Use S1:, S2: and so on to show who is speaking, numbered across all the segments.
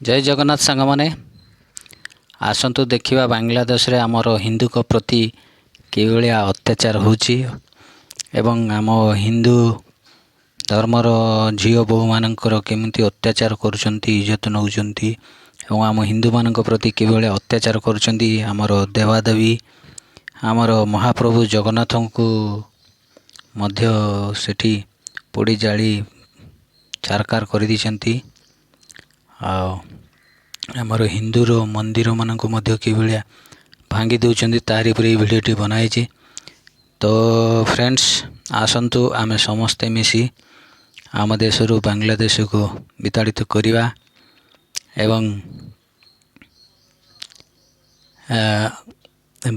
S1: जय जगन्नाथ सांग माने आसतु देखिबा बांग्लादेश रे आमर हिंदू को प्रति कि भलिया अत्याचार होची एवं आम हिंदू धर्मर झील बहु मानकर केमिति अत्याचार करुचंती इज्जत नौचंती एवं आम हिंदू मानक प्रति कि भलिया अत्याचार करुचंती आमर देवादेवी आमर महाप्रभु जगन्नाथ को मध्य सेठी पोड़ी जाली चारकार कर दी आमर हिंदूर मंदिर मानक मध्य कि भलिया भांगी दौरान तारी पर भिडियोटी बनाई। तो फ्रेंड्स आसतु आमे समस्ते मिसी आम देश बांग्लादेश को विताड़ित करवा एवं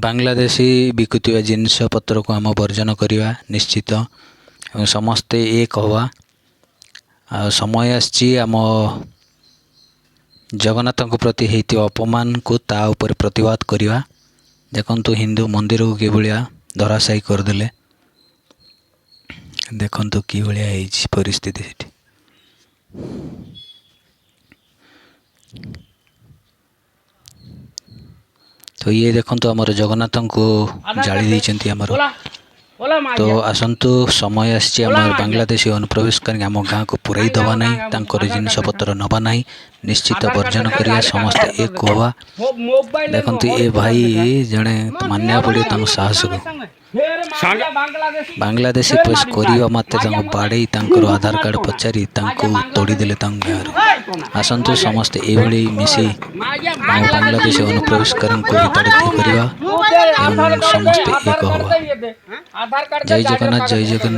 S1: बांग्लादेशी बिकुवा जिनस पत्र को आम वर्जन करवा निश्चित एवं समस्ते एक हवा समय आसी आम जगन्नाथ प्रति होता अपमान को ता उपर प्रतिवाद करवा। देखंतु हिंदू मंदिर को कि भलिया धराशायी करदे देखंतु कि भलिया परिस्थिति सेठी। तो ये देखंतु आमर जगन्नाथ को जाली देइचंती आमर। तो आसतु समय आसी बांग्लादेशी अनुप्रवेश कर आम गाँ को पुराई दबा ना जिनस पत्र नवा ना निश्चित वर्जन करिया समस्ते एक हवा। देखंतु ये भाई जड़े मानिया पड़े साहस को बांग्लादेशी प्रेस करवा मात्रे बाड़े आधार कार्ड पचारि तोड़ीदे गाँव। आसतु समस्ते ये मिसी बांग्लादेशी अनुप्रवेश विताड़ित करवा एवं समस्ते एक हवा। जय जगन्नाथ यदि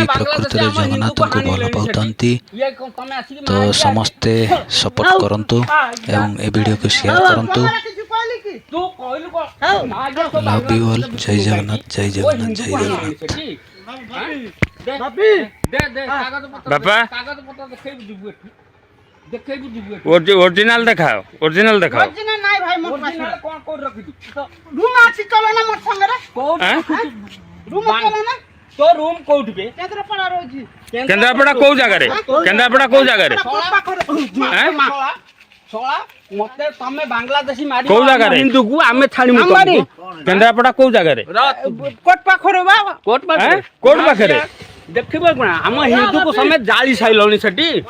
S1: प्रकृत जगन्नाथ को भल पाती तो समस्ते सपोर्ट करंतु एवं ए वीडियो को शेयर करंतु। Love you all. जय जगन्नाथ जय जगन्नाथ जय जगन्नाथ।
S2: बापा ओरिजिनल दिखाओ ओरिजिनल दिखाओ।
S3: ओरिजिनल नाही भाई मोर पास कोन कोड रखि दु रूम आछि चलो ना मोर संग रे कोड रूम चलो ना तो रूम कोड बे केंद्रापड़ा रोजी
S2: केंद्रापड़ा को जगह रे केंद्रापड़ा को जगह रे
S3: हैं सोला मते तमे बांग्लादेशी मारी
S2: को जगह रे
S3: हिंदू को आमे छाड़ी मु
S2: केंद्रापड़ा को जगह रे
S3: कोट पाखरे बाबा कोट
S2: पाखरे
S3: देखिबो कोना हम हिंदू को समेत जाली साइलोनी सेठी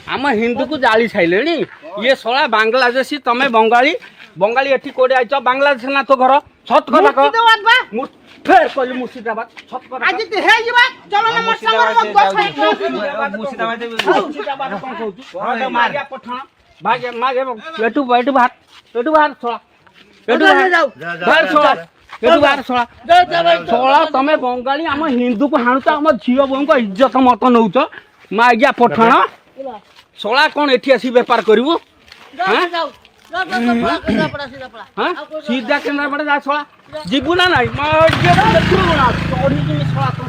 S3: हम हिंदू को जाली साइलेनी। ये सोला बांग्लादेशी तमे बंगाली बंगाली एठी कोडे आइछ बांग्लादेश ना तो घर छत कथा को फेर कहली मुर्शिदाबाद छत कथा आज ते हे जीवा चलो ना मोर संग मुर्शिदाबाद कोन कहू मारिया पठाण भागे मागे एटू भात सोला एटू जाऊ बाहर सोला एटू बाहर सोला तमे बंगाली हम हिंदू को हाणुत हम झियो बों को इज्जत मत नउछ मागिया पठाण सोला कोन एठी आसी व्यापार करिवो हां सीधा केंद्रापड़ा जा सोला जीबू ना नहीं मैं देखू ना चोरी सोला तो